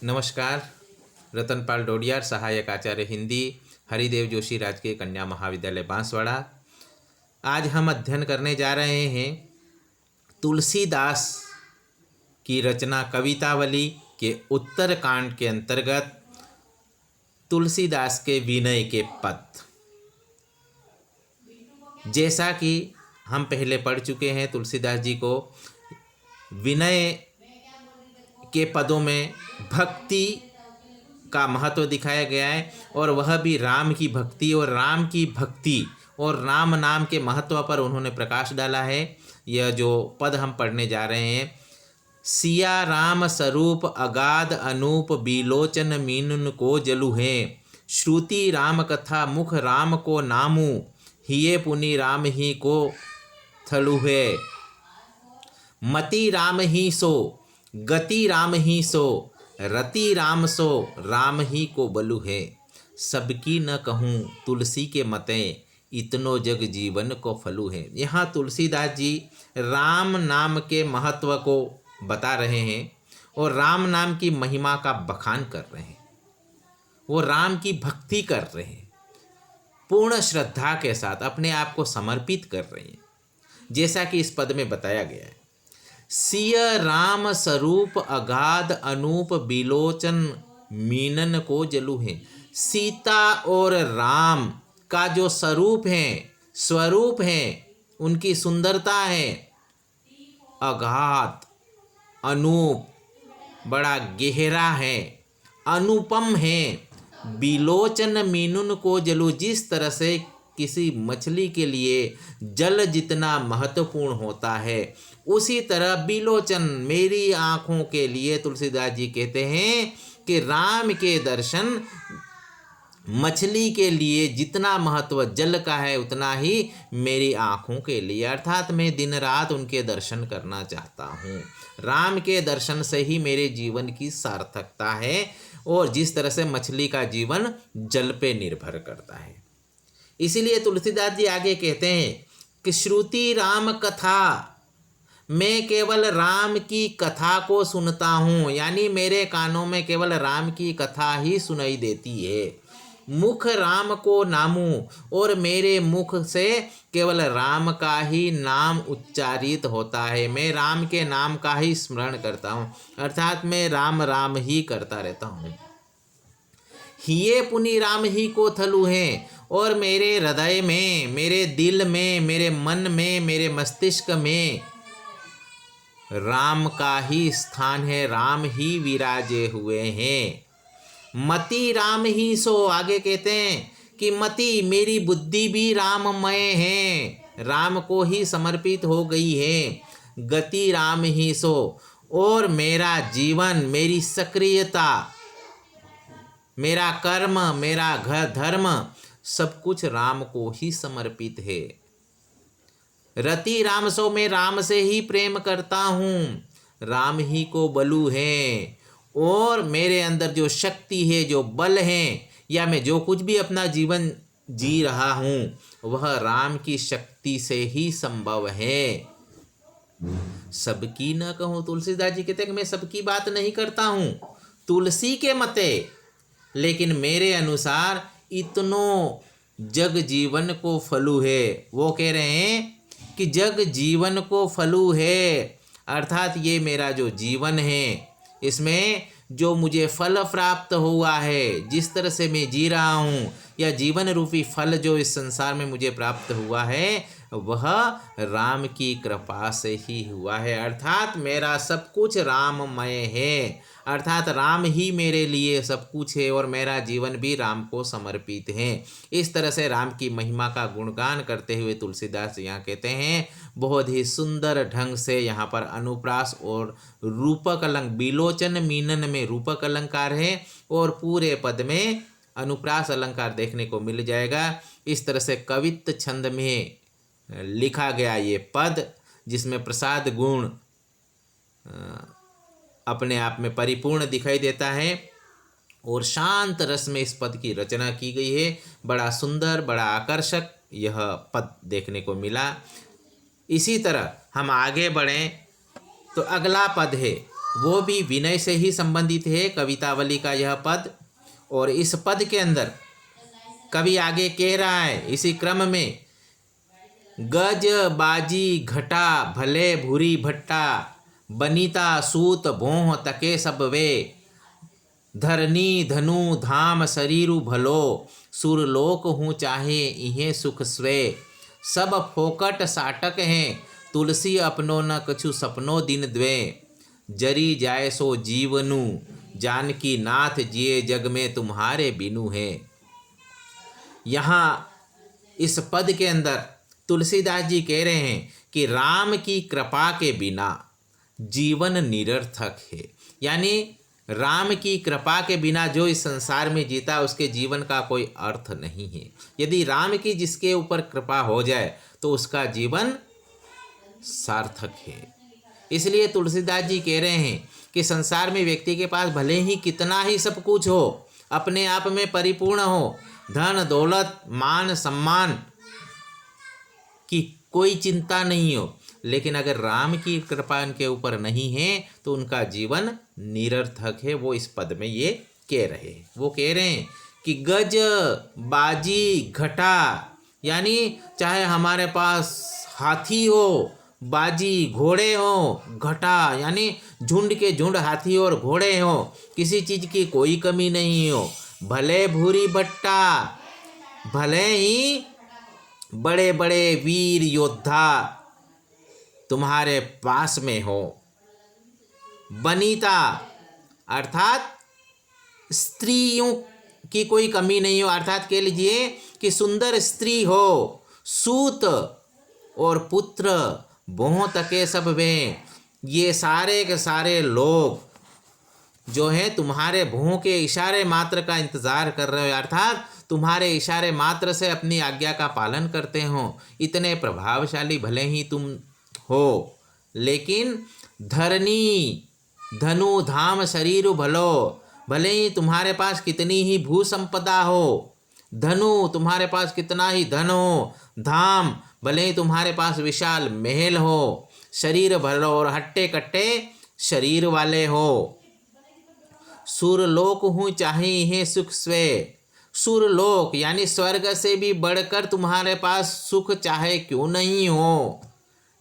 नमस्कार। रतनपाल डोडियार, सहायक आचार्य हिंदी, हरिदेव जोशी राजकीय कन्या महाविद्यालय बांसवाड़ा। आज हम अध्ययन करने जा रहे हैं तुलसीदास की रचना कवितावली के उत्तरकांड के अंतर्गत तुलसीदास के विनय के पद। जैसा कि हम पहले पढ़ चुके हैं, तुलसीदास जी को विनय के पदों में भक्ति का महत्व दिखाया गया है, और वह भी राम की भक्ति और राम नाम के महत्व पर उन्होंने प्रकाश डाला है। यह जो पद हम पढ़ने जा रहे हैं, सिया राम स्वरूप अगाध अनूप बिलोचन मीनुन को जलु है, श्रुति राम कथा मुख राम को नामू, हिये पुनि राम ही को थलु है, मति राम ही सो गति राम ही सो, रति राम सो राम ही को बलु है, सबकी न कहूँ तुलसी के मते, इतनो जग जीवन को फलू है। यहाँ तुलसीदास जी राम नाम के महत्व को बता रहे हैं और राम नाम की महिमा का बखान कर रहे हैं। वो राम की भक्ति कर रहे हैं, पूर्ण श्रद्धा के साथ अपने आप को समर्पित कर रहे हैं, जैसा कि इस पद में बताया गया है। सिय राम स्वरूप अगाध अनूप बिलोचन मीनन को जलु है। सीता और राम का जो स्वरूप है, उनकी सुंदरता है अगाध अनूप, बड़ा गहरा है, अनुपम है। बिलोचन मीनुन को जलु, जिस तरह से किसी मछली के लिए जल जितना महत्वपूर्ण होता है, उसी तरह बिलोचन मेरी आँखों के लिए तुलसीदास जी कहते हैं कि राम के दर्शन मछली के लिए जितना महत्व जल का है, उतना ही मेरी आँखों के लिए, अर्थात मैं दिन रात उनके दर्शन करना चाहता हूँ। राम के दर्शन से ही मेरे जीवन की सार्थकता है, और जिस तरह से मछली का जीवन जल पे निर्भर करता है। इसीलिए तुलसीदास जी आगे कहते हैं कि श्रुति राम कथा, मैं केवल राम की कथा को सुनता हूँ, यानी मेरे कानों में केवल राम की कथा ही सुनाई देती है। मुख राम को नामू, और मेरे मुख से केवल राम का ही नाम उच्चारित होता है, मैं राम के नाम का ही स्मरण करता हूँ, अर्थात मैं राम राम ही करता रहता हूँ। हिये पुनि राम ही को थलू है, और मेरे हृदय में, मेरे दिल में, मेरे मन में, मेरे मस्तिष्क में राम का ही स्थान है, राम ही विराजे हुए हैं। मति राम ही सो, आगे कहते हैं कि मति, मेरी बुद्धि भी राममय है, राम को ही समर्पित हो गई है। गति राम ही सो, और मेरा जीवन, मेरी सक्रियता, मेरा कर्म, मेरा घर धर्म, सब कुछ राम को ही समर्पित है। रति राम सो, मैं राम से ही प्रेम करता हूँ, राम ही को बलु है, और मेरे अंदर जो शक्ति है, जो बल है, या मैं जो कुछ भी अपना जीवन जी रहा हूँ, वह राम की शक्ति से ही संभव है। सबकी न कहूँ, तुलसीदास जी कहते हैं कि मैं सबकी बात नहीं करता हूँ तुलसी के मते, लेकिन मेरे अनुसार इतनो जग जीवन को फलू है। वो कह रहे हैं कि जग जीवन को फलू है, अर्थात ये मेरा जो जीवन है, इसमें जो मुझे फल प्राप्त हुआ है, जिस तरह से मैं जी रहा हूँ, या जीवन रूपी फल जो इस संसार में मुझे प्राप्त हुआ है, वह राम की कृपा से ही हुआ है। अर्थात मेरा सब कुछ राममय है, अर्थात राम ही मेरे लिए सब कुछ है, और मेरा जीवन भी राम को समर्पित है। इस तरह से राम की महिमा का गुणगान करते हुए तुलसीदास यहाँ कहते हैं, बहुत ही सुंदर ढंग से यहाँ पर अनुप्रास और रूपक अलंकार, बिलोचन मीनन में रूपक अलंकार है, और पूरे पद में अनुप्रास अलंकार देखने को मिल जाएगा। इस तरह से कवित्त छंद में लिखा गया ये पद, जिसमें प्रसाद गुण अपने आप में परिपूर्ण दिखाई देता है, और शांत रस में इस पद की रचना की गई है। बड़ा सुंदर, बड़ा आकर्षक यह पद देखने को मिला। इसी तरह हम आगे बढ़ें तो अगला पद है वो भी विनय से ही संबंधित है कवितावली का यह पद। और इस पद के अंदर कवि आगे कह रहा है इसी क्रम में, गज बाजी घटा भले भूरी भट्टा, बनीता सूत भोह तके सब वे, धरनी धनु धाम शरीरु भलो, सुरलोक हूँ चाहे इहें सुख स्वे, सब फोकट साटक हैं तुलसी अपनो न कछु सपनो दिन द्वे, जरी जाए सो जीवनु जानकी नाथ जिए जग में तुम्हारे बिनु है। यहाँ इस पद के अंदर तुलसीदास जी कह रहे हैं कि राम की कृपा के बिना जीवन निरर्थक है। यानी राम की कृपा के बिना जो इस संसार में जीता उसके जीवन का कोई अर्थ नहीं है। यदि राम की जिसके ऊपर कृपा हो जाए तो उसका जीवन सार्थक है। इसलिए तुलसीदास जी कह रहे हैं कि संसार में व्यक्ति के पास भले ही कितना ही सब कुछ हो, अपने आप में परिपूर्ण हो, धन दौलत मान सम्मान की कोई चिंता नहीं हो, लेकिन अगर राम की कृपा उनके ऊपर नहीं है तो उनका जीवन निरर्थक है। वो इस पद में ये कह रहे हैं। वो कह रहे हैं कि गज बाजी घटा, यानी चाहे हमारे पास हाथी हो, बाजी घोड़े हो, घटा यानी झुंड के झुंड हाथी और घोड़े हो, किसी चीज़ की कोई कमी नहीं हो, भले भूरी भट्टा, भले ही बड़े बड़े वीर योद्धा तुम्हारे पास में हो, बनीता अर्थात स्त्रियों की कोई कमी नहीं हो, अर्थात कह लीजिए कि सुंदर स्त्री हो, सूत और पुत्र बोह तके सब वे, ये सारे के सारे लोग जो है तुम्हारे भों के इशारे मात्र का इंतज़ार कर रहे हो, अर्थात तुम्हारे इशारे मात्र से अपनी आज्ञा का पालन करते हो। इतने प्रभावशाली भले ही तुम हो, लेकिन धरनी धनु धाम शरीर भलो, भले ही तुम्हारे पास कितनी ही भू संपदा हो, धनु तुम्हारे पास कितना ही धन हो, धाम भले ही तुम्हारे पास विशाल महल हो, शरीर भलो और हट्टे कट्टे शरीर वाले हो, सुरलोक हूँ चाहे है सुख स्वे, सुरलोक यानी स्वर्ग से भी बढ़कर तुम्हारे पास सुख चाहे क्यों नहीं हो।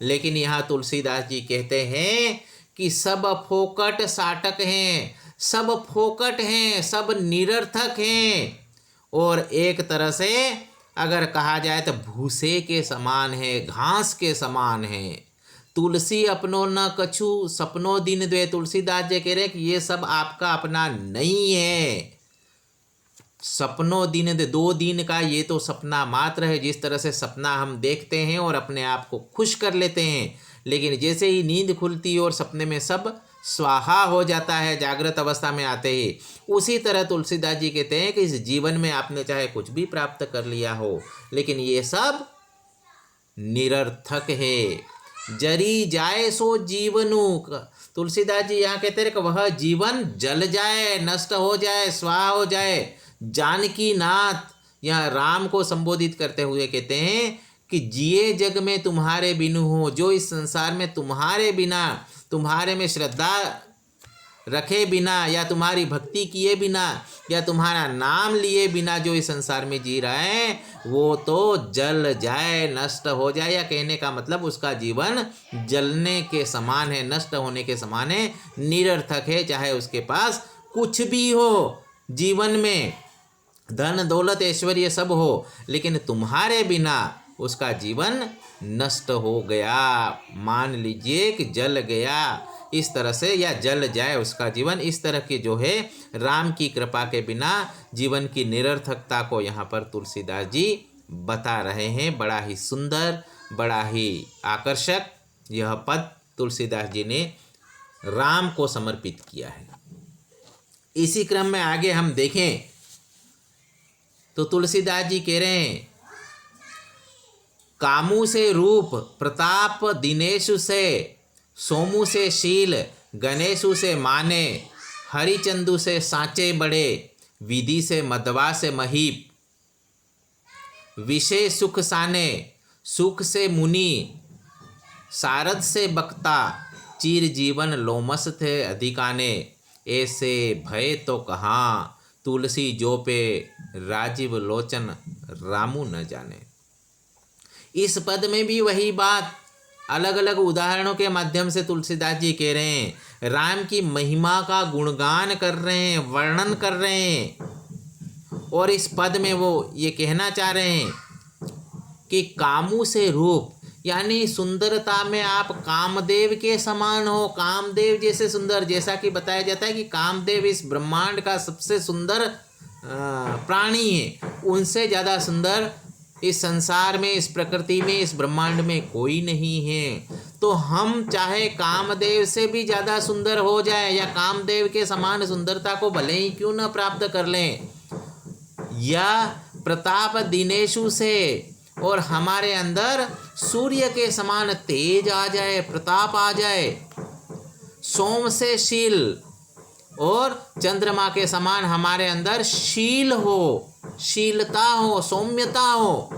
लेकिन यहाँ तुलसीदास जी कहते हैं कि सब फोकट साटक हैं, सब फोकट हैं, सब निरर्थक हैं, और एक तरह से अगर कहा जाए तो भूसे के समान है, घास के समान है। तुलसी अपनो न कछु सपनो दिन द्वे, तुलसीदास जी कह रहे हैं कि ये सब आपका अपना नहीं है। सपनों दिन दे, 2 दिन का ये तो सपना मात्र है। जिस तरह से सपना हम देखते हैं और अपने आप को खुश कर लेते हैं, लेकिन जैसे ही नींद खुलती और सपने में सब स्वाहा हो जाता है जागृत अवस्था में आते ही, उसी तरह तुलसीदास जी कहते हैं कि इस जीवन में आपने चाहे कुछ भी प्राप्त कर लिया हो, लेकिन ये सब निरर्थक है। जरी जाए सो जीवनु, तुलसीदास जी यहाँ कहते हैं कि वह जीवन जल जाए, नष्ट हो जाए, स्वाहा हो जाए। जानकी नाथ यहाँ राम को संबोधित करते हुए कहते हैं कि जिए जग में तुम्हारे बिनु हो, जो इस संसार में तुम्हारे बिना, तुम्हारे में श्रद्धा रखे बिना या तुम्हारी भक्ति किए बिना या तुम्हारा नाम लिए बिना जो इस संसार में जी रहा है, वो तो जल जाए, नष्ट हो जाए। या कहने का मतलब उसका जीवन जलने के समान है, नष्ट होने के समान है, निरर्थक है। चाहे उसके पास कुछ भी हो जीवन में, धन दौलत ऐश्वर्य सब हो, लेकिन तुम्हारे बिना उसका जीवन नष्ट हो गया, मान लीजिए कि जल गया, इस तरह से, या जल जाए उसका जीवन। इस तरह की जो है राम की कृपा के बिना जीवन की निरर्थकता को यहाँ पर तुलसीदास जी बता रहे हैं। बड़ा ही सुंदर, बड़ा ही आकर्षक यह पद तुलसीदास जी ने राम को समर्पित किया है। इसी क्रम में आगे हम देखें तो तुलसीदास जी कह रहे हैं, कामू से रूप प्रताप दिनेशु से, सोमू से शील गणेशु से माने, हरिचंदू से सांचे बड़े, विधि से मदवा से महीप, विषय सुख साने, सुख से मुनि, सारद से बक्ता, चीर जीवन लोमस थे अधिकाने, ऐसे भय तो कहाँ तुलसी जो पे राजीव लोचन रामू न जाने। इस पद में भी वही बात अलग अलग उदाहरणों के माध्यम से तुलसीदास जी कह रहे हैं, राम की महिमा का गुणगान कर रहे हैं, वर्णन कर रहे हैं। और इस पद में वो ये कहना चाह रहे हैं कि कामू से रूप, यानी सुंदरता में आप कामदेव के समान हो, कामदेव जैसे सुंदर। जैसा कि बताया जाता है कि कामदेव इस ब्रह्मांड का सबसे सुंदर प्राणी है, उनसे ज़्यादा सुंदर इस संसार में, इस प्रकृति में, इस ब्रह्मांड में कोई नहीं है। तो हम चाहे कामदेव से भी ज़्यादा सुंदर हो जाए या कामदेव के समान सुंदरता को भले ही क्यों न प्राप्त कर लें, या प्रताप दिनेशु से और हमारे अंदर सूर्य के समान तेज आ जाए, प्रताप आ जाए, सोम से शील और चंद्रमा के समान हमारे अंदर शील हो, शीलता हो, सौम्यता हो,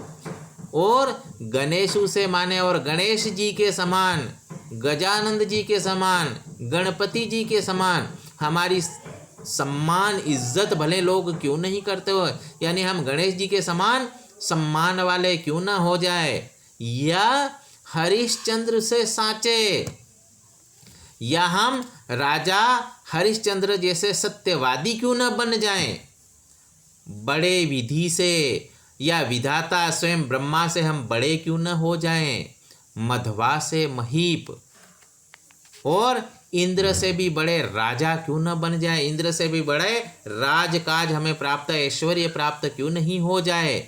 और गणेशु से माने और गणेश जी के समान, गजानंद जी के समान, गणपति जी के समान हमारी सम्मान इज्जत भले लोग क्यों नहीं करते हो, यानी हम गणेश जी के समान सम्मान वाले क्यों ना हो जाए, या हरिश्चंद्र से साचे, या हम राजा हरिश्चंद्र जैसे सत्यवादी क्यों न बन जाएं, बड़े विधि से या विधाता स्वयं ब्रह्मा से हम बड़े क्यों न हो जाएं, मध्वा से महीप और इंद्र से भी बड़े राजा क्यों न बन जाए, इंद्र से भी बड़े राजकाज हमें प्राप्त, ऐश्वर्य प्राप्त क्यों नहीं हो जाए,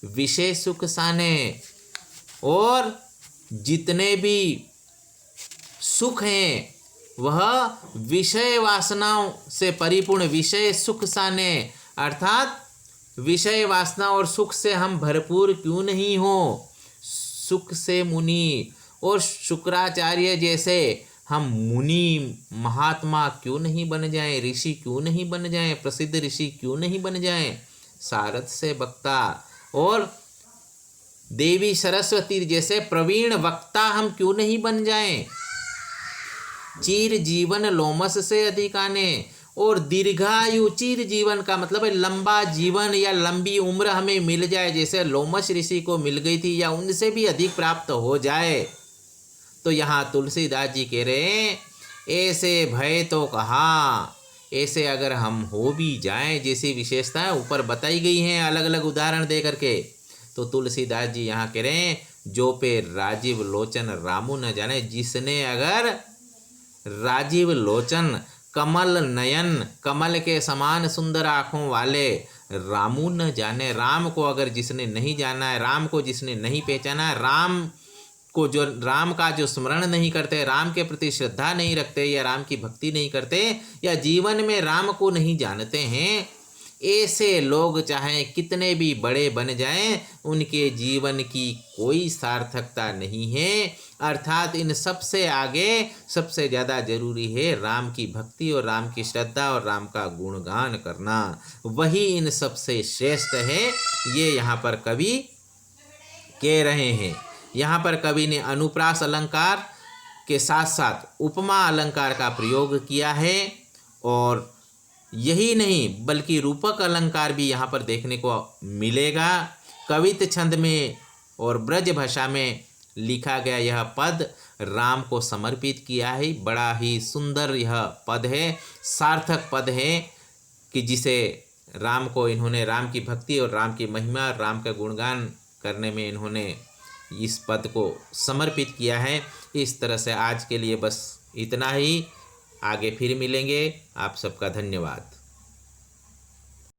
विशेष सुख साने, और जितने भी सुख हैं वह विषय वासनाओं से परिपूर्ण, विषय सुख साने, अर्थात विषय वासना और सुख से हम भरपूर क्यों नहीं हो, सुख से मुनि और शुक्राचार्य जैसे हम मुनि महात्मा क्यों नहीं बन जाएं, ऋषि क्यों नहीं बन जाएं, प्रसिद्ध ऋषि क्यों नहीं बन जाएं, सारथ से वक्ता और देवी सरस्वती जैसे प्रवीण वक्ता हम क्यों नहीं बन जाएं, चीर जीवन लोमस से अधिकाने, और दीर्घायु, चीर जीवन का मतलब है लंबा जीवन या लंबी उम्र हमें मिल जाए, जैसे लोमस ऋषि को मिल गई थी या उनसे भी अधिक प्राप्त हो जाए। तो यहाँ तुलसीदास जी कह रहे हैं, ऐसे भय तो कहाँ, ऐसे अगर हम हो भी जाएं, जैसी विशेषताएं ऊपर बताई गई हैं अलग अलग उदाहरण दे करके, तो तुलसीदास जी यहाँ कह रहे हैं, जो पे राजीव लोचन रामू न जाने, जिसने अगर राजीव लोचन, कमल नयन, कमल के समान सुंदर आँखों वाले रामू न जाने, राम को अगर जिसने नहीं जाना है, राम को जिसने नहीं पहचाना है, राम का जो स्मरण नहीं करते, राम के प्रति श्रद्धा नहीं रखते, या राम की भक्ति नहीं करते, या जीवन में राम को नहीं जानते हैं, ऐसे लोग चाहे कितने भी बड़े बन जाएं, उनके जीवन की कोई सार्थकता नहीं है। अर्थात इन सबसे आगे सबसे ज़्यादा जरूरी है राम की भक्ति और राम की श्रद्धा और राम का गुणगान करना, वही इन सबसे श्रेष्ठ है। ये यहाँ पर कवि कह रहे हैं। यहाँ पर कवि ने अनुप्रास अलंकार के साथ साथ उपमा अलंकार का प्रयोग किया है, और यही नहीं बल्कि रूपक अलंकार भी यहाँ पर देखने को मिलेगा। कवित छंद में और ब्रज भाषा में लिखा गया यह पद राम को समर्पित किया है। बड़ा ही सुंदर यह पद है, सार्थक पद है कि जिसे राम को इन्होंने राम की भक्ति और राम की महिमा, राम का गुणगान करने में इन्होंने इस पद को समर्पित किया है। इस तरह से आज के लिए बस इतना ही, आगे फिर मिलेंगे। आप सबका धन्यवाद।